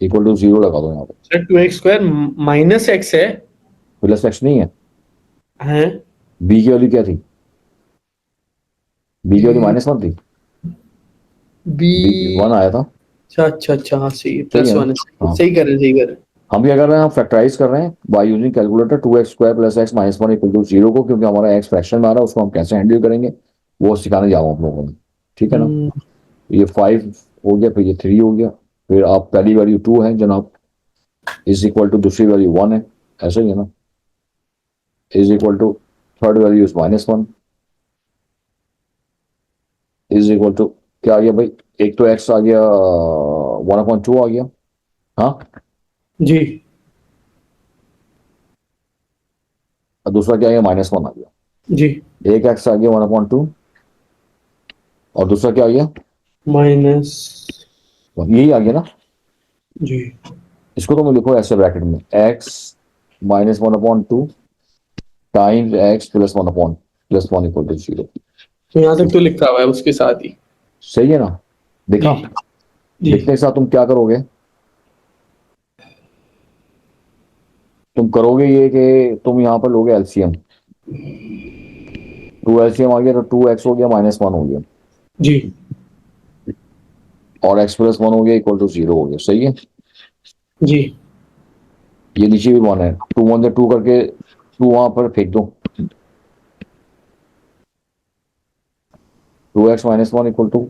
इक्वल टू 0 लगा दो यहाँ पे। सर, 2x² माइनस एक्स है। प्लस एक्स नहीं है। हैं? बी की वैल्यू क्या थी? बी की वैल्यू -1 थी, बी। बी 1 आया था। अच्छा अच्छा अच्छा, हाँ सही है, सही है +1 ना? है, हाँ, सही कर रहे हैं, सही कर रहे हैं। हम क्या कर रहे हैं? हम फैक्टराइज कर रहे हैं by using calculator 2x² plus x minus 1 equal to 0 को, क्योंकि हमारा एक्स फ्रैक्शन में आ रहा है, उसको हम कैसे हैंडल करेंगे वो सिखाने जा रहा हूँ आप लोगों को। ठीक है ना? हम्म, ये 5 हो गया, फिर ये 3 हो गया, फिर आप पहली वैल्यू 2 है जनाब, इज इक्वल टू दूसरी वैल्यू 1 है, ऐसा ही है ना? Is equal to third value is -1, is equal to क्या आ गया भाई? एक तो एक्स आ गया 1/2 आ गया। हाँ, जी और दूसरा क्या आ गया? -1 आ गया। जी। एक एक्स आ गया 1/2, और दूसरा क्या आ गया? माइनस। यही आ गया ना? जी, इसको तो मैं लिखो ऐसे ब्रैकेट में, x -1/2 times x +1 equal to 0। तो यहाँ तक तो लिखा हुआ है उसके साथ ही। सही है ना? जी देखा? जी। लिखने के साथ तुम क्या करोगे? तुम करोगे ये कि तुम यहाँ पर लोगे एलसीएम। 2 एलसीएम आ गया तो 2x हो गया, -1 हो गया, जी और x+1 हो गया इक्वल टू 0 हो गया। सही है? जी। ये नीचे भी 1 है, 2 1 से 2 करके 2 वहां पर फेंक दो, 2x -1 इक्वल टू,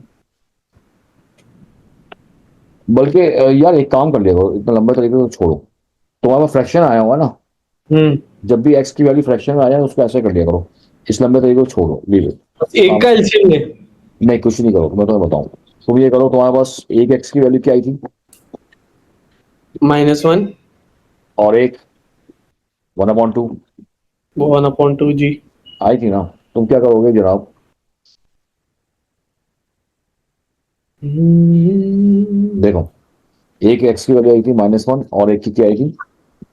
बल्कि यार एक काम कर लिया करो, इतना लंबे तरीके को छोड़ो। तुम्हारा फ्रैक्शन आया हुआ ना, हम्म। जब भी x की वैल्यू फ्रैक्शन में आ जाए उसको ऐसे कर लिया करो, इस लंबे तरीके को छोड़ो, लीव इट। बस एक काम का एलसीएम है। नहीं, कुछ नहीं करो, मैं तुम्हें बताऊं। तुम ये करो, तुम्हारे पास एक x की वैल्यू क्या आई थी? -1। और एक 1/2 1/2 जी। आई थी ना? तुम क्या करोगे जनाब? देखो, एक एक्स की वैल्यू आई थी -1 और एक की क्या आई थी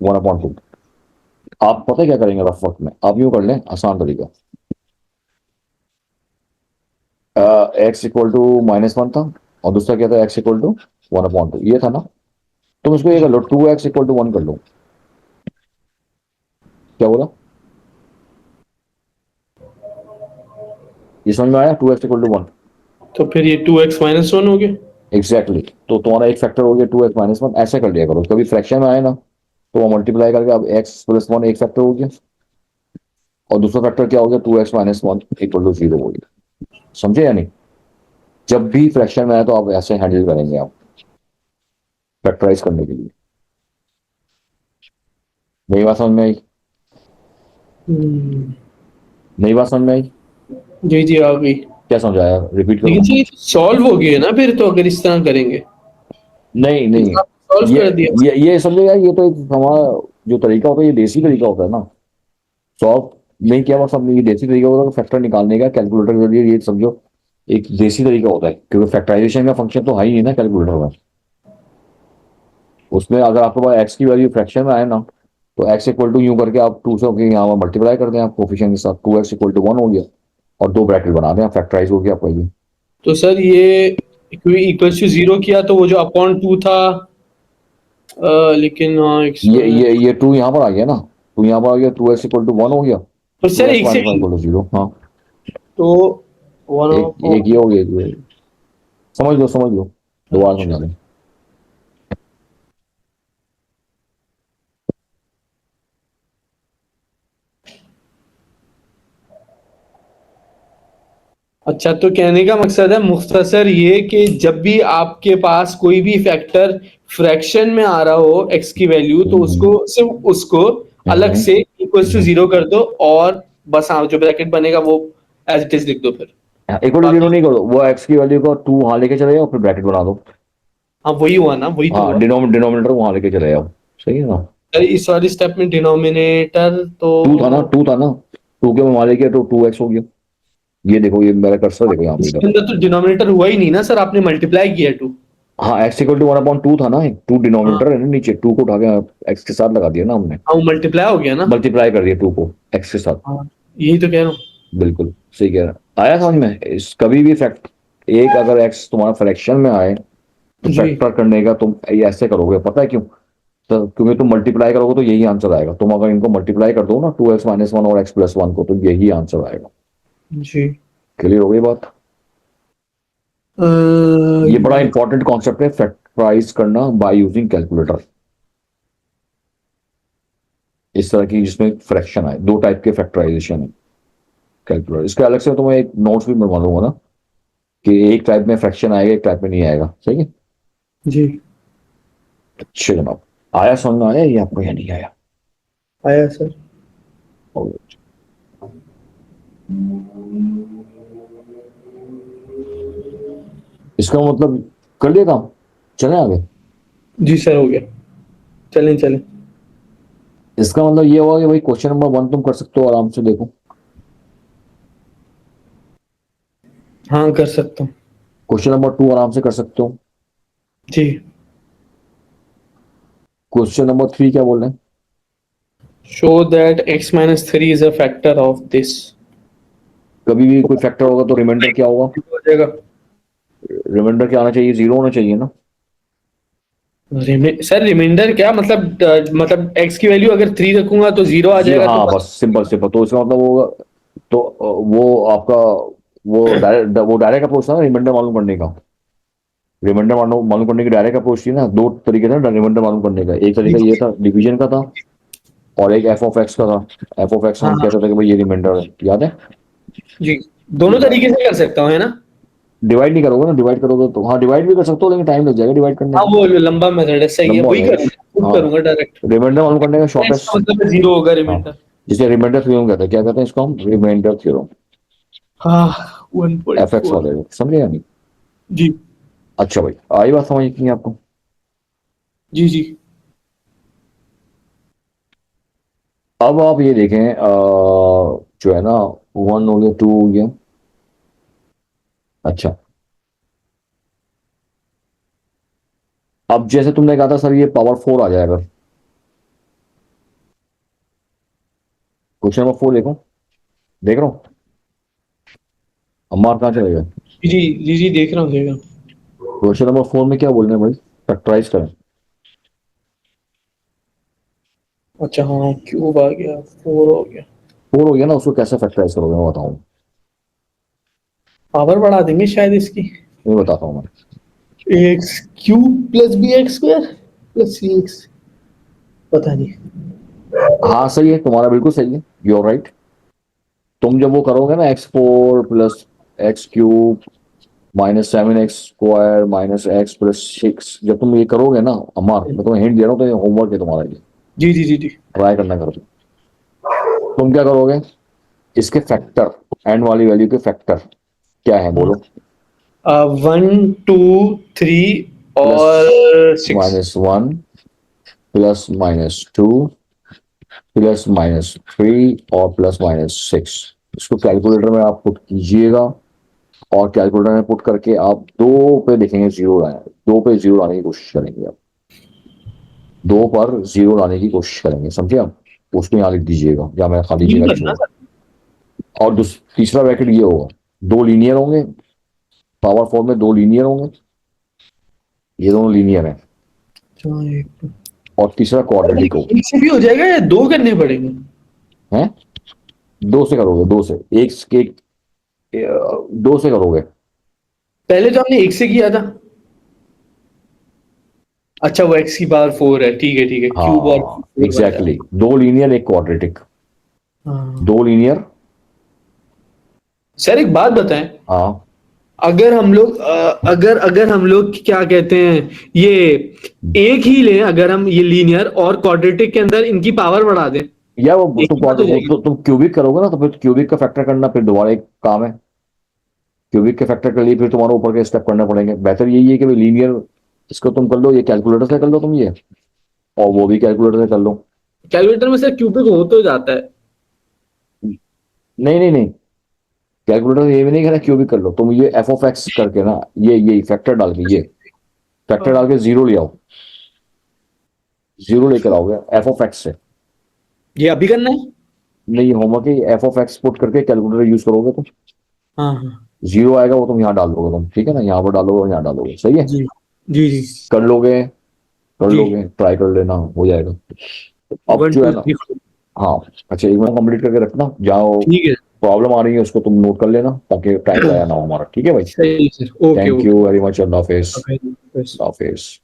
1/2। आप पता है क्या करेंगे रफ वक्त में, आप यूं कर लें, आसान तरीका। एक्स इक्वल टू -1 था और दूसरा क्या था, एक्स इक्वल टू 1/2, ये था ना। तुम इसको ये कर लो, 2x इक्वल टू 1 कर लो। क्या बोला, ये समझ में आया, 2x इक्वल टू 1। तो फिर ये 2x-1 हो गया। एग्जैक्टली तो तुम्हारा एक फैक्टर हो गया 2x-1, ऐसे कर लिया करो, कभी फ्रैक्शन में आए ना तो वो मल्टीप्लाई करके अब x+1 एक फैक्टर हो गया और दूसरा फैक्टर क्या हो गया, 2x-1 इक्वल टू 0 हो गया। समझे या नहीं, जब भी फ्रैक्शन में आए तो आप ऐसे हैंडल करेंगे आप फैक्टराइज करने के लिए। नई बात समझ में आई, हम्म, नई बात समझ में आई, जी जी आ गई। क्या समझाया, रिपीट करूं। लेकिन सर ये सॉल्व हो गया ना फिर, तो अगर इस तरह करेंगे नहीं ये नहीं, तो आपने सॉल्व ये कर दिया। ये समझो यार, ये तो एक हमारा जो तरीका होता है, ये देसी तरीका होता है ना। सॉल्व नहीं किया, बस हमने ये देसी तरीका होता है फैक्टर निकालने का कैलकुलेटर के जरिए, ये समझो एक देसी तरीका होता है, क्योंकि फैक्टराइजेशन का फंक्शन तो है ही नहीं ना कैलकुलेटर में। उसमें अगर आपके पास एक्स की वैल्यू फ्रैक्शन में आए ना, तो एक्स इक्वल टू यू करके आप 2 से होकर यहाँ मल्टीप्लाई कर दें आप कोफिशिएंट के साथ, 2x इक्वल टू 1 हो गया और दो ब्रैकेट बना दें, फैक्टराइज हो गया आपका ये। तो सर ये इक्वल टू 0 किया तो वो जो अपॉन 2 था, लेकिन हाँ एक ये 2 यहाँ पर आ गया ना, 2 यहाँ पर आ गया, 2x इक्वल टू 1 हो गया, तो टू सर एक्स एक minus one second. Equal to 0। हाँ, तो वन एक ये हो गया, एक ये। समझ लो समझ लो, दोबारा समझा दें। अच्छा, तो कहने का मकसद है मुख्तसर ये कि जब भी आपके पास कोई भी फैक्टर फ्रैक्शन में आ रहा हो एक्स की वैल्यू, तो उसको सिर्फ उसको अलग हम्म, से इक्वल टू 0 कर दो, और बस हाँ जो ब्रैकेट बनेगा वो एज इट इज लिख दो फिर। इक्वल टू 0 बाकी नहीं करो, वो एक्स की वैल्यू को 2 वहां लेके चले जाओ, फिर ब्रैकेट बना दो। हाँ वही हुआ ना, वही तो हाँ, हुआ। डिनोमिनेटर वहां लेके चले जाओ, सही है ना। अरे इस वाली स्टेप में डिनोमिनेटर तो 2 था ना, 2 था ना, 2 के वहां लेके तो 2x हो गया। ये देखो, ये मेरा कर्सर देखो यहाँ पे इसके इधर। अंदर तो डिनोमिनेटर हुआ ही नहीं ना सर, आपने मल्टीप्लाई किया 2। हाँ, एक्स इक्वल टू 1/2 था ना, एक 2 हाँ डिनोमिनेटर है ना नीचे, 2 को उठा के एक्स के साथ लगा दिया ना हमने, हाँ वो मल्टीप्लाई हो गया ना। मल्टीप्लाई कर दिया 2 को एक्स के साथ। हाँ यही तो कह रहा हूँ। बिल्कुल सही कह रहा, आया समझ में। इस कभी भी फैक्ट, एक अगर एक्स तुम्हारा फ्रैक्शन में आए तो जी फैक्टर करने का तुम ये ऐसे करोगे, पता है क्यों, तो क्योंकि तुम मल्टीप्लाई करोगे तो यही आंसर आएगा। तुम अगर इनको मल्टीप्लाई कर दो ना, 2x-1 और x+1 को, तो यही आंसर आएगा। जी। क्लियर हो गई बात। अ, ये बड़ा इंपॉर्टेंट कॉन्सेप्ट है, फैक्टराइज करना बाय यूजिंग कैलकुलेटर। इस तरह की जिसमें फ्रैक्शन आए, दो टाइप के फैक्टराइजेशन है कैलकुलेटर। इसके अलग से तुम्हें एक नोट्स भी बनवा दूंगा ना, कि एक टाइप में फ्रैक्शन आएगा, एक टाइप में नहीं आएगा, सही है। जी अच्छा जनाब, आया समझ में, आया ये आपको या नहीं आया। आया सर। और इसका मतलब कर लिया काम, चले आगे। जी सर हो गया, चलें चलें। इसका मतलब ये हुआ कि भाई क्वेश्चन नंबर 1 तुम कर सकते हो आराम से, देखो हाँ कर सकता हूँ। क्वेश्चन नंबर 2 आराम से कर सकते हो। जी। क्वेश्चन नंबर 3 क्या बोल रहे हैं। Show that x-3 is a factor of this. कभी भी कोई फैक्टर होगा तो रिमाइंडर क्या होगा, हो जाएगा। रिमाइंडर क्या आना चाहिए, 0 होना चाहिए ना। सर रिमाइंडर क्या मतलब, मतलब x की वैल्यू अगर 3 रखूंगा तो 0 आ 0, जाएगा तो हाँ बस। बस सिंपल सिंपल, तो इसका मतलब होगा, तो वो आपका वो डायरेक्ट अप्रोच था ना रिमाइंडर मालूम करने का। रिमाइंडर मालूम मालूम करने की डायरेक्ट अप्रोच थी ना, दो तरीके थे ना रिमाइंडर मालूम करने का, एक जी तरीका ये जी। था डिवीजन का था, और एक एफ ऑफ एक्स का था। एफ ऑफ एक्स हाँ हम हाँ। कहते थे कि भाई ये रिमाइंडर है, याद है। जी दोनों तरीके से कर सकता हूँ है ना। डिवाइड नहीं करोगे ना, डिवाइड करोगे तो, हाँ डिवाइड भी कर सकते हो लेकिन टाइम लग जाएगा डिवाइड करने हाँ में, वो लंबा मेथड है, सही है, लंबा हो वही जाएगा। करूंगा, खुद हाँ, करूंगा डायरेक्ट। रिमाइंडर मालूम करने का इसका शॉर्टेस्ट। मतलब 0 होगा हाँ, रिमाइंडर। जिसे रिमाइंडर थ्योरम कहते हैं, क्या कहते हैं इसको हम, रिमाइंडर थ्योरम। हाँ एफ एक्स 1.4। वाले समझे या नहीं। जी अच्छा भाई, आई बात समझ नहीं आपको। जी जी। अब आप ये देखें, जो है ना, 1 हो गया, 2 हो गया। अच्छा, अब जैसे तुमने कहा था सर ये पावर 4 आ जाएगा, क्वेश्चन नंबर 4 देखो, देख रहा हूँ। अम्मार कहाँ चले गए? जी जी जी, देख रहा हूँ देख रहा हूँ। क्वेश्चन नंबर 4 में क्या बोलना है भाई? फैक्टराइज करें। अच्छा हाँ, क्यूब आ गया, 4 हो गया। 4 हो गया ना, उसको कैसे फैक्टराइज करोगे मैं बताऊँ? पावर बढ़ा देंगे शायद इसकी। मैं बताता हूँ मैं। X cube plus b x square plus c x, पता नहीं। हाँ सही है, तुम्हारा बिल्कुल सही है, यू आर राइट। तुम जब वो करोगे ना x4 plus x cube minus 7x² minus x plus 6, जब तुम ये करोगे ना अमार, मैं तुम्हें हिंट दे रहा हूँ, तो ये होमवर्क है तुम्हारा, ये जी जी जी जी। ट्राई करना करो। तुम क्या करोगे, इसके फैक्टर, एंड वाली वैल्यू के फैक्टर क्या है बोलो? 1 2 3 प्लस और 6। -1 प्लस -2 प्लस -3 और प्लस -6। इसको कैलकुलेटर में आप पुट कीजिएगा, और कैलकुलेटर में पुट करके आप 2 पे देखेंगे जीरो आए, 2 पे जीरो लाने की कोशिश करेंगे आप, 2 पर जीरो लाने की कोशिश करेंगे, समझे आप? उसको यहाँ लिख दीजिएगा या मैं खाली तीन जगह करना छोड़। सर। और तीसरा ब्रैकेट ये होगा, 2 लीनियर होंगे, पावर 4 में 2 लीनियर होंगे, ये दोनों लीनियर है, अच्छा, एक और तीसरा क्वाड्रेटिक होगा। एक से भी हो जाएगा या दो करने पड़ेंगे? है, 2 से करोगे, 2 से, एक 2 से करोगे। पहले तो हमने एक से किया था। अच्छा, वो एक्स की पावर 4 है, ठीक है, क्यूब और हाँ 4 बन जाता एग्जैक्टली, 2 लीनियर एक क्वाड्रेटिक, है। हाँ 2 लीनियर। सर, एक बात बताएं। हाँ अगर हम लोग अगर अगर हम लोग क्या कहते हैं, ये एक ही लें, अगर हम ये लीनियर और क्वाड्रेटिक के अंदर इनकी पावर बढ़ा दें, या वो एक तुम ही बात हो जाएगी। तुम क्यूबिक करोगे ना, तो फिर क्यूबिक का फैक्टर करना फिर दोबारा एक काम है। क्यूबिक के फैक्टर के लिए फिर तुम्हारा ऊपर के स्टेप करने पड़ेंगे, बेहतर यही है कि भाई लीनियर इसको तुम कर लो, ये कैलकुलेटर से कर लो तुम ये, और वो भी कैलकुलेटर से कर लो। कैलकुलेटर में सर क्यूबिक हो तो जाता है। नहीं नहीं नहीं, कैलकुलेटर ये भी नहीं कहना क्यूबिक कर लो, तुम ये f(x) करके ना, ये फैक्टर डाल के, ये फैक्टर डाल के जीरो ले आओ, जीरो लेकर आओगे f(x) से। ये अभी करना है? नहीं, होमवर्क है, f(x) पुट करके कैलकुलेटर यूज करोगे तो हाँ हाँ। जीरो आएगा, वो तुम यहाँ डाल दोगे तुम, ठीक है ना, यहाँ पर डालोगे और यहाँ डालोगे, सही है? जी जी जी कर लोगे, कर जी। लोगे, ट्राई कर लेना, हो जाएगा। अब 1 जो है 2 ना, 3। हाँ अच्छा, एक मिनट कंप्लीट करके रखना, जाओ ठीक है। प्रॉब्लम आ रही है उसको तुम नोट कर लेना, ताकि टाइम जाया ना हो हमारा, ठीक है भाई? सही है sir, okay thank okay. You very much, Allah Hafiz. Okay. Allah Hafiz.